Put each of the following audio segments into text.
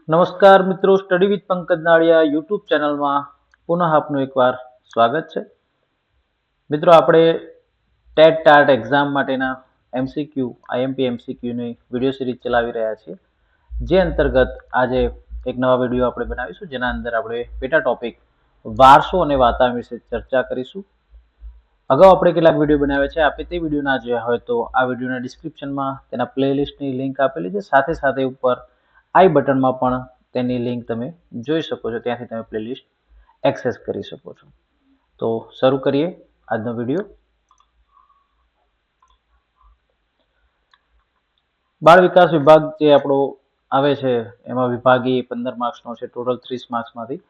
નમસ્કાર મિત્રો, study with Pankaj નાળિયા YouTube ચેનલમાં પુનઃ આપનું એકવાર સ્વાગત છે. મિત્રો, આપણે ટેટ ટાટ એક્ઝામ માટેના એમસીક્યુ આઈએમપી એમસીક્યુની વિડીયો સિરીઝ ચલાવી રહ્યા છીએ, જે અંતર્ગત આજે એક નવા વિડીયો આપણે બનાવીશું, જેના અંદર આપણે પેટા ટોપિક વારસો અને વાતાવરણ વિશે ચર્ચા કરીશું. અગાઉ આપણે કેટલાક વિડીયો બનાવ્યા છે. આપણે તે વિડીયો ના જોયા હોય તો આ વિડીયોના ડિસ્ક્રિપ્શનમાં તેના પ્લેલિસ્ટની લિંક આપેલી છે. સાથે સાથે ઉપર આઈ બટનમાં પણ તેની લિંક તમે જોઈ શકો છો. ત્યાંથી તમે પ્લેલિસ્ટ એક્સેસ કરી શકો છો. તો શરૂ કરીએ આજનો વિડીયો. બાળ વિકાસ વિભાગ જે આપણો આવે છે, એમાં વિભાગી 15 માર્ક્સનો છે, ટોટલ 30 માર્ક્સમાંથી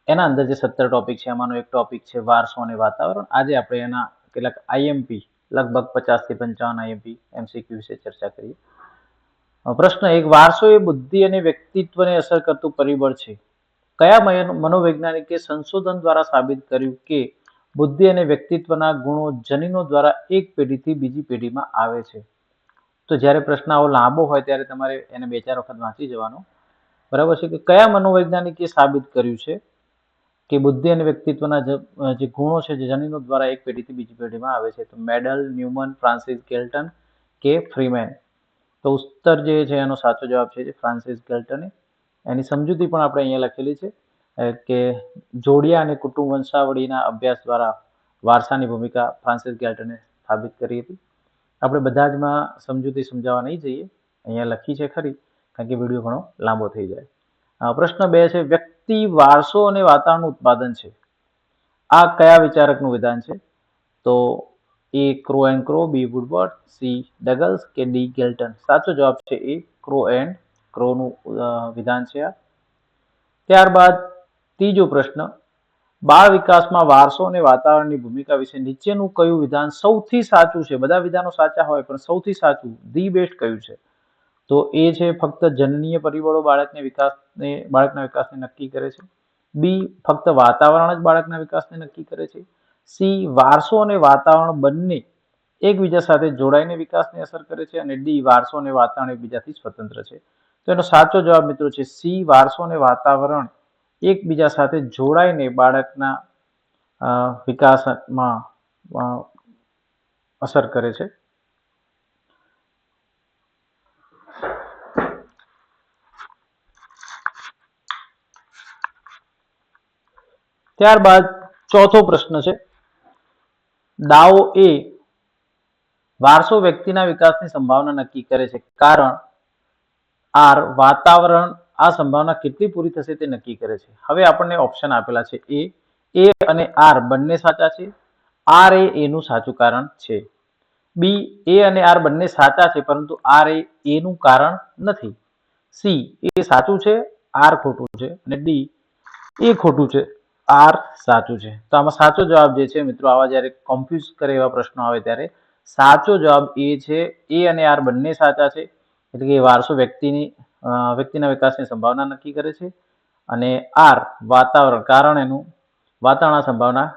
એના અંદર જે 17 ટોપિક છે, એમાંનો એક ટોપિક છે વારસો અને વાતાવરણ. આજે આપણે એના કેટલાક આઈએમપી લગભગ 50 થી 55 આઈએમપી એમસીક્યુ વિશે ચર્ચા કરીએ. પ્રશ્ન 1, વારસો એ બુદ્ધિ અને વ્યક્તિત્વને અસર કરતું પરિબળ છે. કયા મનોવૈજ્ઞાનિકે સંશોધન દ્વારા સાબિત કર્યું કે બુદ્ધિ અને વ્યક્તિત્વના ગુણો જનીનો દ્વારા એક પેઢીથી બીજી પેઢીમાં આવે છે? તો જ્યારે પ્રશ્ન આવો લાંબો હોય ત્યારે તમારે એને 2-4 વખત વાંચી જવાનો. બરાબર છે. કે કયા મનોવૈજ્ઞાનિકે સાબિત કર્યું છે કે બુદ્ધિ અને વ્યક્તિત્વના જે ગુણો છે જે જનીનો દ્વારા એક પેઢીથી બીજી પેઢીમાં આવે છે? તો મેડલ, ન્યુમન, ફ્રાન્સિસ ગેલ્ટન કે ફ્રીમેન? તો ઉત્તર જે છે એનો સાચો જવાબ છે ફ્રાન્સિસ ગેલ્ટને. એની સમજૂતી પણ આપણે અહીંયા લખેલી છે કે જોડિયા અને કુટુંબ વંશાવળીના અભ્યાસ દ્વારા વારસાની ભૂમિકા ફ્રાન્સિસ ગેલ્ટને સાબિત કરી હતી. આપણે બધા જમાં સમજૂતી સમજાવવા નહીં જઈએ, અહીંયા લખી છે ખરી, કારણ કે વિડીયો ઘણો લાંબો થઈ જાય. પ્રશ્ન 2 છે, વ્યક્તિ, વારસો અને વાતાવરણનું ઉત્પાદન છે. આ કયા વિચારકનું વિધાન છે? તો A Crow and Crow, B Woodward, C Douglas કે ડી ગેલ્ટન? સાચો જવાબ છે એ ક્રો એન્ડ ક્રોનું વિધાન છે આ. ત્યારબાદ ત્રીજો પ્રશ્ન, બાળ વિકાસમાં વારસો અને વાતાવરણની ભૂમિકા વિશે નીચેનું કયું વિધાન સૌથી સાચું છે? બધા વિધાનો સાચા હોય પણ સૌથી સાચું, ધી બેસ્ટ કયું છે? તો એ છે ફક્ત જનનીય પરિબળો બાળકના વિકાસને નક્કી કરે છે. બી, ફક્ત વાતાવરણ જ બાળકના વિકાસને નક્કી કરે છે. સી, વારસો અને વાતાવરણ બંને એકબીજા સાથે જોડાઈને વિકાસને અસર કરે છે. અને ડી, વારસો અને વાતાવરણ એકબીજાથી સ્વતંત્ર છે. તો એનો સાચો જવાબ મિત્રો છે સી, વારસો અને વાતાવરણ એકબીજા સાથે જોડાઈને બાળકના વિકાસમાં અસર કરે છે. ત્યારબાદ ચોથો પ્રશ્ન છે, દાવો એ, વારસો વ્યક્તિના વિકાસની સંભાવના નક્કી કરે છે, કારણ આર, વાતાવરણ આ સંભાવના કેટલી પૂરી થશે તે નક્કી કરે છે. હવે આપણને ઓપ્શન આપેલા છે એ અને આર બંને સાચા છે. આર એ એનું સાચું કારણ છે. બી, એ અને આર બંને સાચા છે પરંતુ આર એ એનું કારણ નથી. સી, એ સાચું છે, આર ખોટું છે. અને ડી, એ ખોટું છે, આર સાચું છે. તો આમાં સાચો જવાબ જે છે મિત્રો, આવા જ્યારે કન્ફ્યુઝ કરે એવા પ્રશ્નો આવે ત્યારે સાચો જવાબ એ છે એ અને આર બંને સાચા છે. એટલે કે વારસો વ્યક્તિના વિકાસની સંભાવના નક્કી કરે છે. અને આર, વાતાવરણ, કારણ એનું વાતાવરણ સંભાવના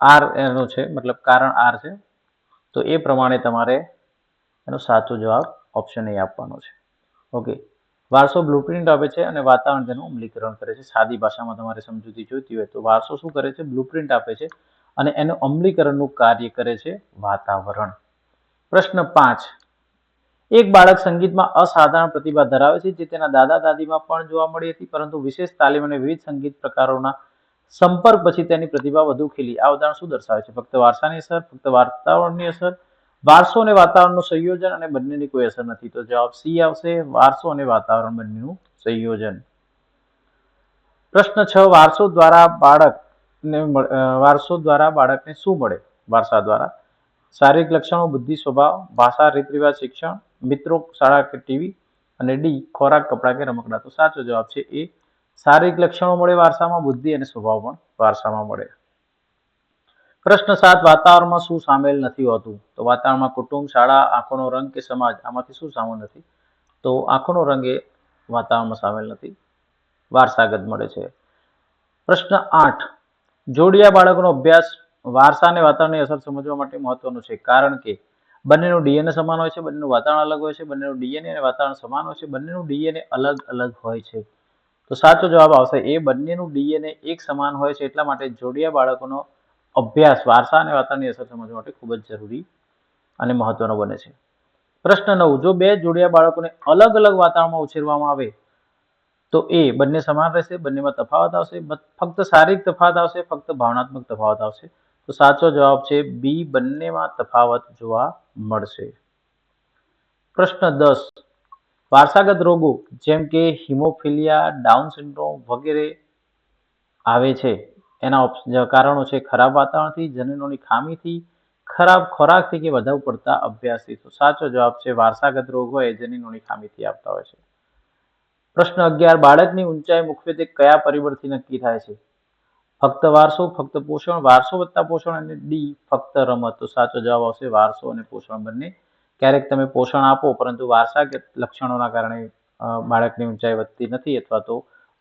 આર એનું છે, મતલબ કારણ આર છે. તો એ પ્રમાણે તમારે એનો સાચો જવાબ ઓપ્શન એ આપવાનો છે. ઓકે, વારસો બ્લુપ્રિન્ટ આપે છે અને વાતાવરણ તેનું અમલીકરણ કરે છે. સાદી ભાષામાં તમારે સમજૂતી જોઈતી હોય તો વારસો શું કરે છે? બ્લુપ્રિન્ટ આપે છે અને એનું અમલીકરણનું કાર્ય કરે છે વાતાવરણ. પ્રશ્ન 5, એક બાળક સંગીતમાં અસાધારણ પ્રતિભા ધરાવે છે જે તેના દાદા દાદીમાં પણ જોવા મળી હતી, પરંતુ વિશેષ તાલીમ અને વિવિધ સંગીત પ્રકારોના સંપર્ક પછી તેની પ્રતિભા વધુ ખીલી. આ ઉદાહરણ શું દર્શાવે છે? ફક્ત વારસાની અસર, ફક્ત વાતાવરણની અસર, વારસો અને વાતાવરણનું સંયોજન અને બંનેની કોઈ અસર નથી. તો જવાબ સી આવશે, વારસો અને વાતાવરણ બંનેનું સંયોજન. પ્રશ્ન 6, વારસો દ્વારા બાળકને શું મળે? વારસા દ્વારા શારીરિક લક્ષણો, બુદ્ધિ, સ્વભાવ, ભાષા, રીત રિવાજ, શિક્ષણ, મિત્રો, શાળા કે ટીવી. અને ડી, ખોરાક, કપડાં કે રમકડા. તો સાચો જવાબ છે એ શારીરિક લક્ષણો મળે વારસામાં, બુદ્ધિ અને સ્વભાવ પણ વારસામાં મળે. પ્રશ્ન 7, વાતાવરણમાં શું સામેલ નથી હોતું? તો વાતાવરણમાં કુટુંબ, શાળા, આંખોનો રંગ કે સમાજ, આમાંથી શું સામેલ નથી? તો આંખોનો રંગ એ વાતાવરણમાં સામેલ નથી, વારસાગત મળે છે. પ્રશ્ન 8, જોડિયા બાળકોનો અભ્યાસ વારસા અને વાતાવરણની અસર સમજવા માટે મહત્વનો છે, કારણ કે બંનેનું ડીએનએ સમાન હોય છે, બંનેનું વાતાવરણ અલગ હોય છે, બંનેનું ડીએનએ અને વાતાવરણ સમાન હોય છે, બંનેનું ડીએનએ અલગ અલગ હોય છે. તો સાચો જવાબ આવશે એ બંનેનું ડીએનએ એક સમાન હોય છે, એટલા માટે જોડિયા બાળકોનો અભ્યાસ વારસા અને વાતાવરણની અસર સમજવા માટે ખૂબ જ જરૂરી અને મહત્વનો બને છે. પ્રશ્ન 9. જો બે જોડિયા બાળકોને અલગ અલગ વાતાવરણમાં ઉછેરવામાં આવે તો એ બંને સમાન રહેશે, બંનેમાં તફાવત આવશે, ફક્ત શારીરિક તફાવત આવશે, ફક્ત ભાવનાત્મક તફાવત આવશે? તો સાચો જવાબ છે બી, બંનેમાં તફાવત જોવા મળશે. પ્રશ્ન 10. વારસાગત રોગો જેમ કે હિમોફિલિયા, ડાઉન સિન્ડ્રોમ વગેરે આવે છે એના કારણો છે ખરાબ વાતાવરણથી, જનીનોની ખામીથી, ખરાબ ખોરાકથી કે વધુ પડતા અભ્યાસથી. તો સાચો જવાબ છે વારસાગત રોગ હોય એ જનીનોની ખામીથી આવતા હોય છે. પ્રશ્ન 11. બાળકની ઊંચાઈ મુખ્યત્વે કયા પરિબળથી નક્કી થાય છે? ફક્ત વારસો, ફક્ત પોષણ, વારસો વત્તા પોષણ અને ડી ફક્ત રમત. તો સાચો જવાબ આવશે વારસો અને પોષણ બંને. ક્યારેક તમે પોષણ આપો પરંતુ વારસાગત લક્ષણોના કારણે બાળકની ઊંચાઈ વધતી નથી અથવા તો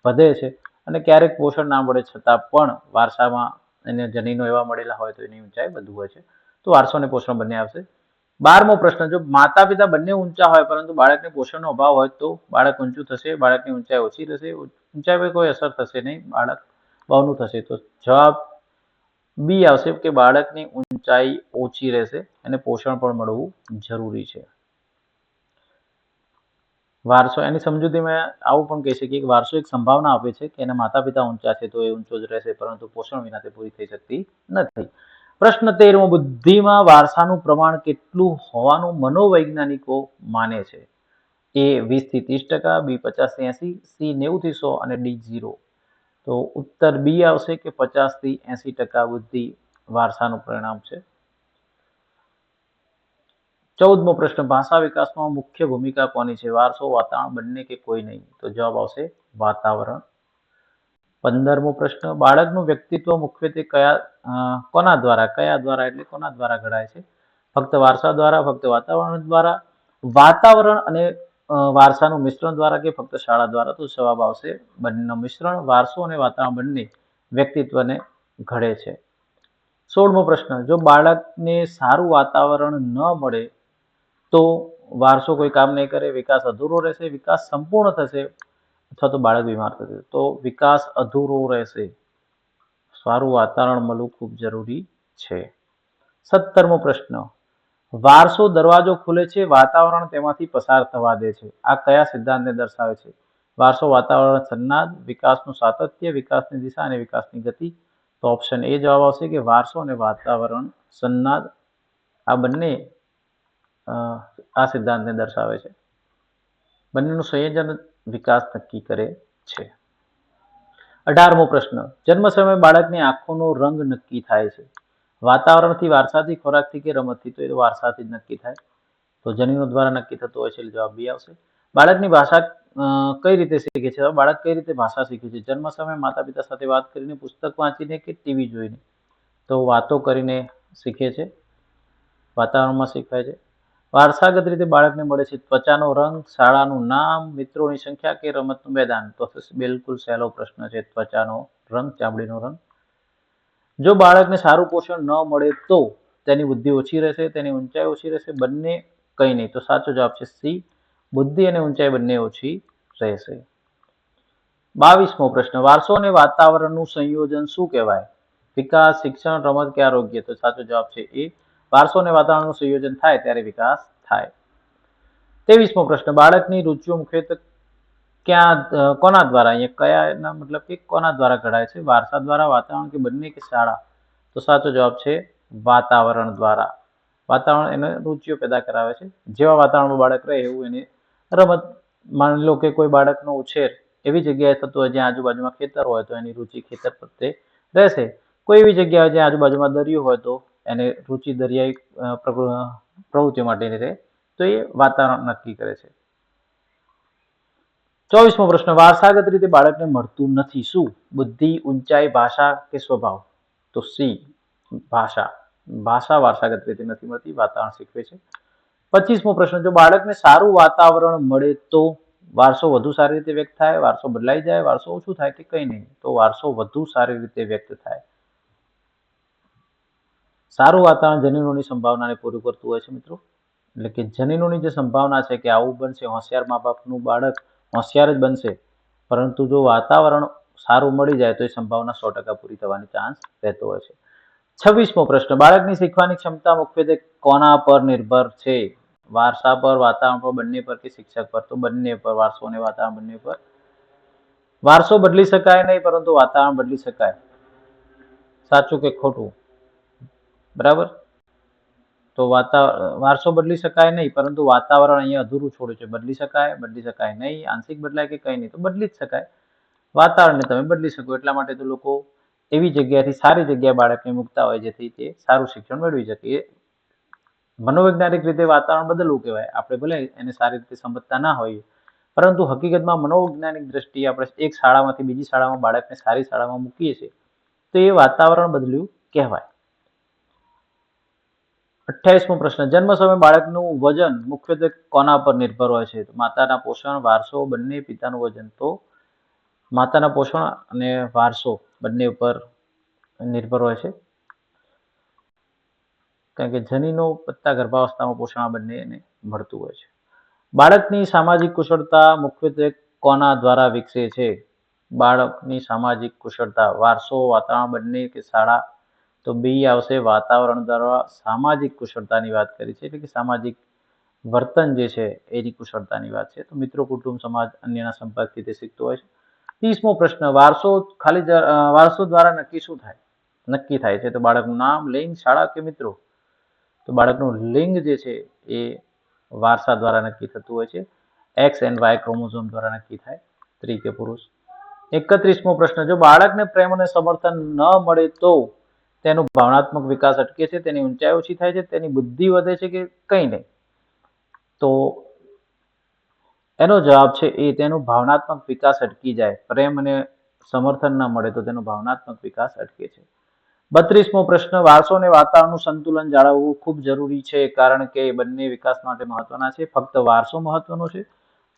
વધે છે, અને ક્યારેક પોષણ ના મળે છતાં પણ વારસામાં એને જનીનો એવા મળેલા હોય તો એની ઊંચાઈ વધુ હોય છે. તો વારસો અને પોષણ બંને આવશે. 12મો પ્રશ્ન. જો માતા પિતા બંને ઊંચા હોય પરંતુ બાળકને પોષણનો અભાવ હોય તો બાળક ઊંચું થશે, બાળકની ઊંચાઈ ઓછી થશે? ઊંચાઈ પર કોઈ અસર થશે નહીં, બાળક બહુનું થશે. તો જવાબ બી આવશે કે બાળકની ઊંચાઈ ઓછી રહેશે અને પોષણ પણ મળવું જરૂરી છે. વારસો એની સમજૂતીમાં આવું પણ કહી શકીએ કે વારસો એક સંભાવના આપે છે કે એના માતા પિતા ઊંચા છે તો એ ઊંચો જ રહેશે, પરંતુ પોષણ વિના તે પૂરી થઈ શકતી નથી. પ્રશ્ન 13. બુદ્ધિમાં વારસાનું પ્રમાણ કેટલું હોવાનું મનોવૈજ્ઞાનિકો માને છે? એ 20 થી 30%, બી 50 થી 80, સી 90 થી 100 અને ડી 0. તો ઉત્તર બી આવશે કે 50 થી 80% બુદ્ધિ વારસાનું પરિણામ છે. 14મો પ્રશ્ન. ભાષા વિકાસમાં મુખ્ય ભૂમિકા કોની છે? વારસો, વાતાવરણ, બંને કે કોઈ નહીં? તો જવાબ આવશે વાતાવરણ. 15મો પ્રશ્ન. બાળકનું વ્યક્તિત્વ મુખ્યત્વે કોના દ્વારા એટલે કોના દ્વારા ઘડાય છે? ફક્ત વારસા દ્વારા, ફક્ત વાતાવરણ દ્વારા, વાતાવરણ અને વારસાનું મિશ્રણ દ્વારા કે ફક્ત શાળા દ્વારા? તો જવાબ આવશે બંનેનું મિશ્રણ. વારસો અને વાતાવરણ બંને વ્યક્તિત્વને ઘડે છે. 16મો પ્રશ્ન. જો બાળકને સારું વાતાવરણ ન મળે તો વારસો કોઈ કામ નહીં કરે, વિકાસ અધૂરો રહેશે, વિકાસ સંપૂર્ણ થશે અથવા તો બાળક બીમાર થશે? તો વિકાસ અધૂરો રહેશે. સારું વાતાવરણ મળવું ખૂબ જરૂરી છે. 17મો પ્રશ્ન. વારસો દરવાજો ખોલે છે, વાતાવરણ તેમાંથી પસાર થવા દે છે. આ કયા સિદ્ધાંતને દર્શાવે છે? વારસો, વાતાવરણ, સન્નાદ, વિકાસનું સાતત્ય, વિકાસની દિશા અને વિકાસની ગતિ? તો ઓપ્શન એ જવાબ આવશે કે વારસો અને વાતાવરણ, સન્નાદ આ બંને આ સિદ્ધાંતને દર્શાવે છે. બંનેનું સંયોજન વિકાસ નક્કી કરે છે. 18મો પ્રશ્ન. જન્મ સમયે બાળકની આંખોનો રંગ નક્કી થાય છે? વાતાવરણથી, વારસાથી, ખોરાકથી કે રમતથી? તો એ વારસાથી જ નક્કી થાય. તો જનીનો દ્વારા નક્કી થતો હોય છે એટલે જવાબ બી આવશે. બાળકની ભાષા કઈ રીતે શીખે છે? બાળક કઈ રીતે ભાષા શીખે છે? જન્મ સમયે માતા પિતા સાથે વાત કરીને, પુસ્તક વાંચીને કે ટીવી જોઈને? તો વાતો કરીને શીખે છે, વાતાવરણમાં શીખાય છે. વારસાગત રીતે બાળકને મળે છે ત્વચાનો રંગ, શાળાનું નામ, મિત્રોની સંખ્યા કે રમતનું મેદાન? તો બિલકુલ સહેલો પ્રશ્ન છે, ત્વચાનો રંગ, ચામડીનો રંગ. જો બાળકને સારું પોષણ ન મળે તો તેની બુદ્ધિ ઓછી રહેશે, તેની ઊંચાઈ ઓછી રહેશે, બંને કંઈ નહીં? તો સાચો જવાબ છે સી, બુદ્ધિ અને ઊંચાઈ બંને ઓછી રહેશે. 22મો પ્રશ્ન. વારસો અને વાતાવરણનું સંયોજન શું કહેવાય? વિકાસ, શિક્ષણ, રમત કે આરોગ્ય? તો સાચો જવાબ છે એ, વારસો અને વાતાવરણનું સંયોજન થાય ત્યારે વિકાસ થાય. 23મો પ્રશ્ન. બાળકની રુચિઓ મુખ્યત્વે કોના દ્વારા, અહીંયા કયાના મતલબ કે કોના દ્વારા ઘડાય છે? વારસા દ્વારા, વાતાવરણ કે બંને કે શાળા? તો સાચો જવાબ છે વાતાવરણ દ્વારા. વાતાવરણ એને રુચિઓ પેદા કરાવે છે. જેવા વાતાવરણમાં બાળક રહે એવું એને રમત, માની લો કે કોઈ બાળકનો ઉછેર એવી જગ્યાએ થતો હોય જ્યાં આજુબાજુમાં ખેતર હોય તો એની રુચિ ખેતર પ્રત્યે રહેશે. કોઈ એવી જગ્યાએ જ્યાં આજુબાજુમાં દરિયો હોય તો એને રુચિ દરિયાઈ પ્રવૃત્તિઓ માટેની રહે. તો એ વાતાવરણ નક્કી કરે છે. 24મો પ્રશ્ન. વારસાગત રીતે બાળકને મળતું નથી શું? બુદ્ધિ, ઊંચાઈ, ભાષા કે સ્વભાવ? તો સી, ભાષા. ભાષા વારસાગત રીતે નથી મળતી, વાતાવરણ શીખવે છે. 25મો પ્રશ્ન. જો બાળકને સારું વાતાવરણ મળે તો વારસો વધુ સારી રીતે વ્યક્ત થાય, વારસો બદલાઈ જાય, વારસો ઓછું થાય કે કંઈ નહીં? તો વારસો વધુ સારી રીતે વ્યક્ત થાય. સારું વાતાવરણ જનીનોની સંભાવનાને પૂરું કરતું હોય છે મિત્રો. એટલે કે જનીનોની જે સંભાવના છે કે આવું બનશે, હોશિયાર મા બાપનું બાળક હોશિયાર જ બનશે, પરંતુ જો વાતાવરણ સારું મળી જાય તો એ સંભાવના 100% પૂરી થવાની ચાન્સ રહેતો હોય છે. 26મો પ્રશ્ન, બાળકની શીખવાની ક્ષમતા મુખ્યત્વે કોના પર નિર્ભર છે? વારસા પર, વાતાવરણ પર, બંને પર કે શિક્ષક પર? તો બંને પર, વારસો અને વાતાવરણ બંને પર. વારસો બદલી શકાય નહીં, પરંતુ વાતાવરણ બદલી શકાય. સાચું કે ખોટું? બરાબર. તો વારસો બદલી શકાય નહીં, પરંતુ વાતાવરણ અહીંયા અધૂરું છોડ્યું છે. બદલી શકાય નહીં, આંશિક બદલાય કે કંઈ નહીં, તો બદલી જ શકાય. વાતાવરણને તમે બદલી શકો, એટલા માટે તો લોકો એવી જગ્યાથી સારી જગ્યાએ બાળકને મૂકતા હોય જેથી તે સારું શિક્ષણ મેળવી શકે. એ મનોવૈજ્ઞાનિક રીતે વાતાવરણ બદલવું કહેવાય. આપણે ભલે એને સારી રીતે સમજતા ના હોઈએ, પરંતુ હકીકતમાં મનોવૈજ્ઞાનિક દ્રષ્ટિએ આપણે એક શાળામાંથી બીજી શાળામાં બાળકને સારી શાળામાં મૂકીએ છીએ તો એ વાતાવરણ બદલ્યું કહેવાય. 28મો પ્રશ્ન, જન્મ સમયે બાળકનું વજન મુખ્યત્વે કોના પર નિર્ભર હોય છે? માતાના પોષણ, વારસો, બંને, પિતાનું વજન. તો માતાના પોષણ અને વારસો બંને ઉપર નિર્ભર હોય છે, કારણ કે જનીનો વત્તા ગર્ભાવસ્થામાં પોષણ આ બંનેને મળતું હોય છે. બાળકની સામાજિક કુશળતા મુખ્યત્વે કોના દ્વારા વિકસે છે? બાળકની સામાજિક કુશળતા, વારસો, વાતાવરણ બંને કે શાળા? તો બી આવશે, વાતાવરણ દ્વારા સામાજિક કુશળતાની વાત કરી છે, એટલે કે સામાજિક વર્તન જે છે એની કુશળતાની વાત છે. તો મિત્રો, કુટુંબ, સમાજ, અન્યના સંપર્કથી તે શીખતો હોય છે. 30મો પ્રશ્ન, વારસો દ્વારા નક્કી થાય છે? તો બાળકનું નામ, લિંગ, શાળા કે મિત્રો? તો બાળકનું લિંગ જે છે એ વારસા દ્વારા નક્કી થતું હોય છે. એક્સ એન્ડ વાય ક્રોમોઝોમ દ્વારા નક્કી થાય, સ્ત્રી કે પુરુષ. 31મો પ્રશ્ન, જો બાળકને પ્રેમ અને સમર્થન ન મળે તો તેનો ભાવનાત્મક વિકાસ અટકે છે, તેની ઊંચાઈ ઓછી થાય છે, તેની બુદ્ધિ વધે છે કે કંઈ નહીં? તો એનો જવાબ છે એ, તેનો ભાવનાત્મક વિકાસ અટકી જાય. પ્રેમ અને સમર્થન ન મળે તો તેનો ભાવનાત્મક વિકાસ અટકે છે. 32મો પ્રશ્ન, વારસો અને વાતાવરણનું સંતુલન જાળવવું ખૂબ જરૂરી છે, કારણ કે બંને વિકાસ માટે મહત્વના છે? ફક્ત વારસો મહત્વનો છે,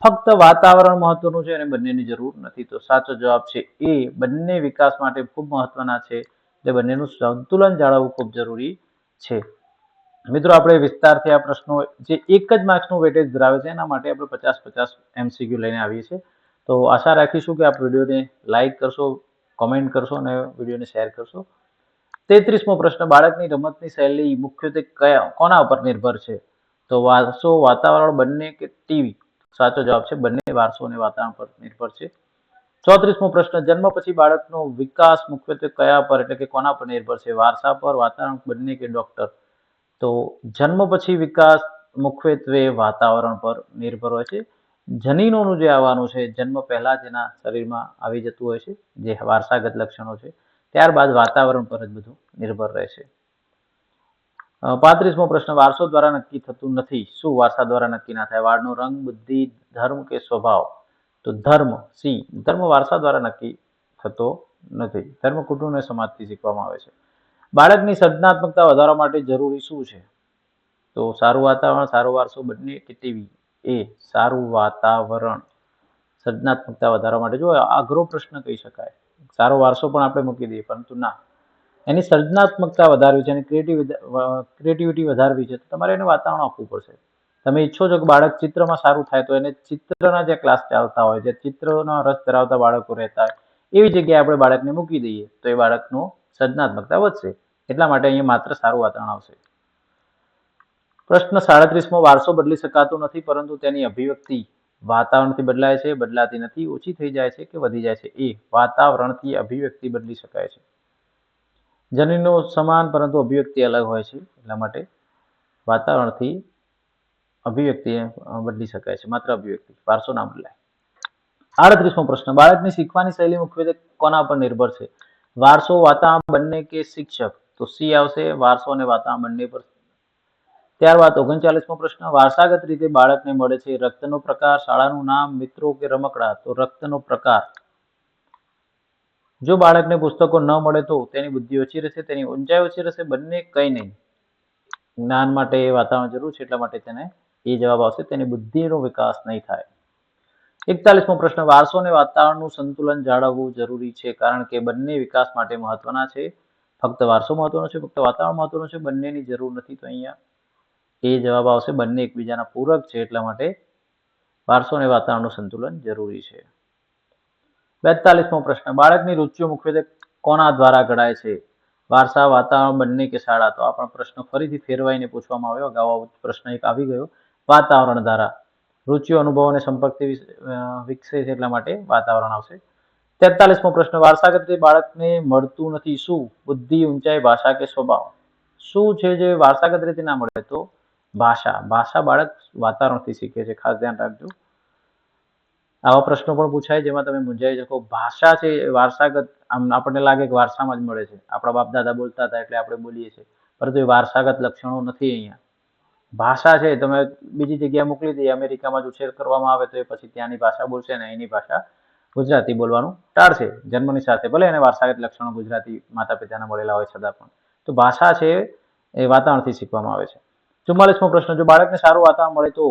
ફક્ત વાતાવરણ મહત્વનું છે અને બંનેની જરૂર નથી? તો સાચો જવાબ છે એ, બંને વિકાસ માટે ખૂબ મહત્વના છે, એટલે બંનેનું સંતુલન જાળવવું ખૂબ જરૂરી છે. મિત્રો, આપણે વિસ્તારથી આ પ્રશ્નો જે એક જ માર્ક્સનું વેટેજ ધરાવે છે એના માટે આપણે 50-50 MCQ લઈને આવીએ છીએ. તો આશા રાખીશું કે આપ વિડીયોને લાઈક કરશો, કોમેન્ટ કરશો અને વિડીયોને શેર કરશો. 33મો પ્રશ્ન, બાળકની રમતની શૈલી મુખ્યત્વે કોના ઉપર નિર્ભર છે? તો વારસો, વાતાવરણ બંને કે ટીવી? સાચો જવાબ છે બંને, વારસો અને વાતાવરણ પર નિર્ભર છે. 34મો પ્રશ્ન, જન્મ પછી બાળકનો વિકાસ મુખ્યત્વે કયા પર એટલે કે કોના પર નિર્ભર છે? વારસા પર, વાતાવરણ બંને કે ડોક્ટર? તો જન્મ પછી વિકાસ મુખ્યત્વે વાતાવરણ પર નિર્ભર હોય છે. જનીનોનું જે આવવાનું છે જન્મ પહેલા જેના શરીરમાં આવી જતું હોય છે, જે વારસાગત લક્ષણો છે, ત્યારબાદ વાતાવરણ પર જ બધું નિર્ભર રહે છે. 35મો પ્રશ્ન, વારસો દ્વારા નક્કી થતું નથી. શું વારસા દ્વારા નક્કી ના થાય? વાળનો રંગ, બુદ્ધિ, ધર્મ કે સ્વભાવ? તો ધર્મ, સી. ધર્મ વારસા દ્વારા નક્કી થતો નથી. ધર્મ કુટુંબ અને સમાજથી શીખવામાં આવે છે. બાળકની સર્જનાત્મકતા વધારવા માટે જરૂરી શું છે? તો સારું વાતાવરણ, સારો વારસો બંને કે ટીવી? એ, સારું વાતાવરણ. સર્જનાત્મકતા વધારવા માટે, જો અઘરો પ્રશ્ન કહી શકાય, સારો વારસો પણ આપણે મૂકી દઈએ, પરંતુ ના, એની સર્જનાત્મકતા વધારવી છે અને ક્રિએટિવિટી વધારવી છે તો તમારે એને વાતાવરણ આપવું પડશે. તમે ઈચ્છો છો કે બાળક ચિત્રમાં સારું થાય તો એને ચિત્રના જે ક્લાસ ચાલતા હોય, જે ચિત્રનો રસ ધરાવતા બાળકો રહેતા હોય એવી જગ્યાએ આપણે બાળકને મૂકી દઈએ તો એ બાળકનું સર્જનાત્મકતા વધશે. એટલા માટે અહીંયા માત્ર સારું વાતાવરણ આવશે. પ્રશ્ન 37મો, વારસો બદલી શકાતો નથી, પરંતુ તેની અભિવ્યક્તિ વાતાવરણથી બદલાય છે, બદલાતી નથી, ઓછી થઈ જાય છે કે વધી જાય છે? એ, વાતાવરણથી અભિવ્યક્તિ બદલી શકાય છે. જનીનો સમાન પરંતુ અભિવ્યક્તિ અલગ હોય છે, એટલા માટે વાતાવરણથી અભિવ્યક્તિ બદલી શકાય છે, માત્ર અભિવ્યક્તિ, વારસો ના બદલાય. 38મો પ્રશ્ન, બાળકની શીખવાની શૈલી મુખ્યત્વે કોના પર નિર્ભર છે? વારસો, વાતાવરણ બંને કે શિક્ષક? તો સી આવશે, વારસો અને વાતાવરણ બંને પર. ત્યારબાદ 39મો પ્રશ્ન, વારસાગત રીતે બાળકને મળે છે રક્તનો પ્રકાર, શાળાનું નામ, મિત્રો કે રમકડા? તો રક્તનો પ્રકાર. જો બાળકને પુસ્તકો ન મળે તો તેની બુદ્ધિ ઓછી રહેશે, તેની ઊંચાઈ ઓછી રહેશે, બંને કંઈ નહીં? જ્ઞાન માટે વાતાવરણ જરૂર છે એટલા માટે તેને એ જવાબ આવશે, તેની બુદ્ધિનો વિકાસ નહીં થાય. 41મો પ્રશ્ન, વારસો અને વાતાવરણનું સંતુલન જાળવવું જરૂરી છે, કારણ કે બંને વિકાસ માટે મહત્વના છે? ફક્ત વારસો મહત્વનો છે, ફક્ત વાતાવરણ મહત્વનું છે, બંનેની જરૂર નથી? તો અહીંયા એ જવાબ આવશે. બંને એકબીજાના પૂરક છે એટલા માટે વારસો અને વાતાવરણનું સંતુલન જરૂરી છે. 42મો પ્રશ્ન, બાળકની રુચિઓ મુખ્યત્વે કોના દ્વારા ઘડાય છે? વારસા, વાતાવરણ, બંને કે શાળા? તો આ પણ પ્રશ્ન ફરીથી ફેરવાઈને પૂછવામાં આવ્યો. અગાઉ પ્રશ્ન એક આવી ગયો વાતાવરણ દ્વારા. રુચિઓ, અનુભવો અને સંપર્કથી વિકસે છે એટલા માટે વાતાવરણ આવશે. 43મો પ્રશ્ન, વારસાગત રીતે બાળકને મળતું નથી શું? બુદ્ધિ, ઊંચાઈ, ભાષા કે સ્વભાવ? શું છે જે વારસાગત રીતે ના મળે? તો ભાષા. ભાષા બાળક વાતાવરણથી શીખે છે, ખાસ ધ્યાન રાખજો. આવા પ્રશ્નો પણ પૂછાય જેમાં તમે મૂંઝાઈ શકો. ભાષા છે એ વારસાગત, આમ આપણને લાગે કે વારસામાં જ મળે છે, આપણા બાપ દાદા બોલતા હતા એટલે આપણે બોલીએ છીએ, પરંતુ એ વારસાગત લક્ષણો નથી. અહીંયા ભાષા છે તમે બીજી જગ્યાએ મોકલી દઈએ, અમેરિકામાં જ ઉછેર કરવામાં આવે તો એ પછી ત્યાંની ભાષા બોલશે ને એની ભાષા ગુજરાતી બોલવાનું ટાળશે જન્મની સાથે, ભલે એને વારસાગત લક્ષણો ગુજરાતી માતા પિતાના મળેલા હોય છતાં પણ. તો ભાષા છે એ વાતાવરણથી શીખવામાં આવે છે. 44મો પ્રશ્ન, જો બાળકને સારું વાતાવરણ મળે તો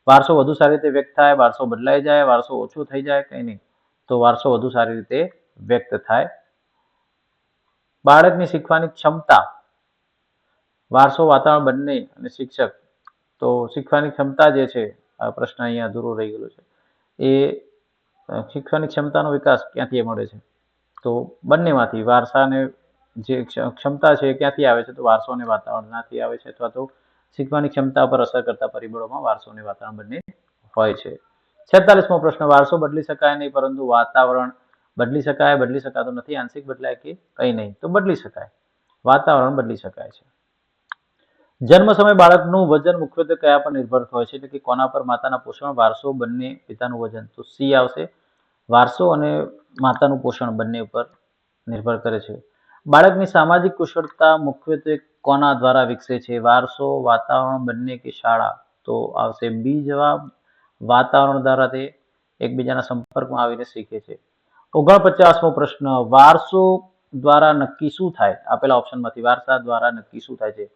વારસો વધુ સારી રીતે વ્યક્ત થાય, વારસો બદલાઈ જાય, વારસો ઓછો થઈ જાય, કઈ નહીં? તો વારસો વધુ સારી રીતે વ્યક્ત થાય. બાળકની શીખવાની ક્ષમતા, વારસો, વાતાવરણ બંને અને શિક્ષક. તો શીખવાની ક્ષમતા જે છે, આ પ્રશ્ન અહીંયા અધૂરો રહી ગયેલો છે, એ શીખવાની ક્ષમતાનો વિકાસ ક્યાંથી મળે છે? તો બંનેમાંથી. વારસાને જે ક્ષમતા છે એ ક્યાંથી આવે છે? તો વારસો અને વાતાવરણમાંથી આવે છે, અથવા તો શીખવાની ક્ષમતા પર અસર કરતા પરિબળોમાં વારસો અને વાતાવરણ બંને હોય છે. 46મો પ્રશ્ન, વારસો બદલી શકાય નહીં પરંતુ વાતાવરણ બદલી શકાય? બદલી શકાતો નથી. આંશિક બદલાય કે કઈ નહીં? તો બદલી શકાય, વાતાવરણ બદલી શકાય છે. જન્મ સમયે બાળકનું વજન મુખ્યત્વે કયા પર નિર્ભર હોય છે? એટલે કે કોના પર? માતાના પોષણ, વારસો, બંને, પિતાનું વજન. તો સી આવશે. વારસો અને માતાનું પોષણ બંને ઉપર નિર્ભર કરે છે. બાળકની સામાજિક કુશળતા મુખ્યત્વે કોના દ્વારા વિકસે છે? વારસો, વાતાવરણ, બંને કે શાળા? તો આવશે બી જવાબ. વાતાવરણ દ્વારા તે એકબીજાના સંપર્કમાં આવીને શીખે છે. 49મો પ્રશ્ન, વારસો દ્વારા નક્કી શું થાય? આપેલા ઓપ્શનમાંથી વારસા દ્વારા નક્કી શું થાય છે?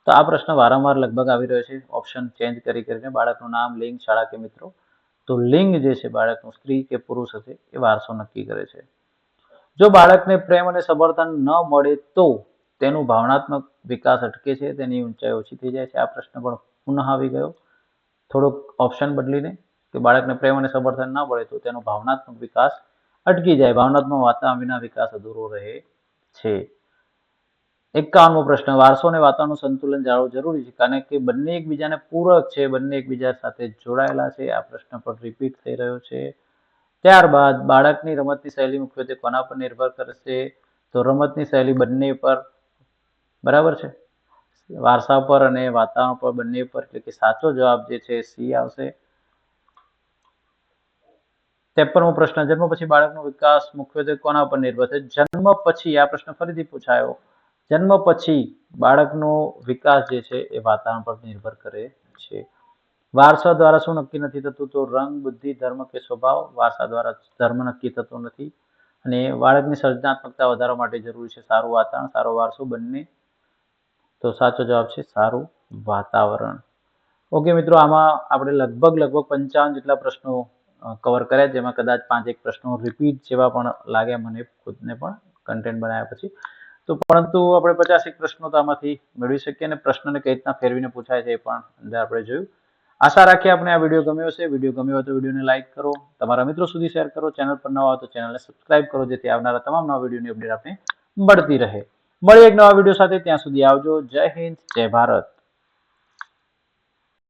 તો આ પ્રશ્ન વારંવાર લગભગ આવી રહ્યો છે, ઓપ્શન ચેન્જ કરીને. બાળકનું નામ, લિંગ, શાળા કે મિત્રો? તો લિંગ જે છે બાળકનું, સ્ત્રી કે પુરુષ હશે, એ વારસો નક્કી કરે છે. જો બાળકને પ્રેમ અને સમર્થન ન મળે તો તેનું ભાવનાત્મક વિકાસ અટકે છે, તેની ઊંચાઈ ઓછી થઈ જાય છે. આ પ્રશ્ન પણ પુનઃ આવી ગયો, થોડોક ઓપ્શન બદલીને, કે બાળકને પ્રેમ અને સમર્થન ન મળે તો તેનો ભાવનાત્મક વિકાસ અટકી જાય, ભાવનાત્મક વાતાવરણ વિના વિકાસ અધૂરો રહે છે. 51મો પ્રશ્ન, વારસો અને વાતાવરણનું સંતુલન જાળવવું જરૂરી છે કારણ કે બંને એકબીજાને પૂરક છે, બંને એકબીજા સાથે જોડાયેલા છે. આ પ્રશ્ન પણ રિપીટ થઈ રહ્યો છે. ત્યારબાદ બાળકની રમતની શૈલી મુખ્યત્વે કોના પર નિર્ભર કરશે? તો રમતની શૈલી બંને પર, બરાબર છે, વારસા પર અને વાતાવરણ પર, બંને પર, એટલે કે સાચો જવાબ જે છે સી આવશે. 53મો પ્રશ્ન, જન્મ પછી બાળકનો વિકાસ મુખ્યત્વે કોના પર નિર્ભર છે? જન્મ પછી, આ પ્રશ્ન ફરીથી પૂછાયો, જન્મ પછી બાળકનો વિકાસ જે છે એ વાતાવરણ પર નિર્ભર કરે છે. વારસા દ્વારા શું નક્કી નથી થતું? તો રંગ, બુદ્ધિ, ધર્મ કે સ્વભાવ? વારસા દ્વારા ધર્મ નક્કી થતો નથી. અને બાળકની સર્જનાત્મકતા વધારવા માટે જરૂરી છે સારું વાતાવરણ, સારો વારસો, બંને. તો સાચો જવાબ છે સારું વાતાવરણ. ઓકે મિત્રો, આમાં આપણે લગભગ 55 જેટલા પ્રશ્નો કવર કર્યા, જેમાં કદાચ 5-1 પ્રશ્નો રિપીટ જેવા પણ લાગ્યા મને ખુદને પણ કન્ટેન્ટ બનાવ્યા પછી. તો પરંતુ આપણે 50-1 પ્રશ્નો તો આમાંથી મેળવી શકીએ, અને પ્રશ્નને કઈ રીતના ફેરવીને પૂછાય છે એ પણ અંદર આપણે જોયું. આશા રાખીએ આપણે આ વિડીયો ગમ્યો હશે. વિડીયો ગમ્યો હોય તો વિડીયોને લાઇક કરો, તમારા મિત્રો સુધી શેર કરો, ચેનલ પર નવા હોય તો ચેનલને સબસ્ક્રાઇબ કરો, જેથી આવનારા તમામ નવા વિડીયોની અપડેટ આપણે મળતી રહે. મળીએ એક નવા વિડીયો સાથે, ત્યાં સુધી આવજો. જય હિન્દ, જય ભારત.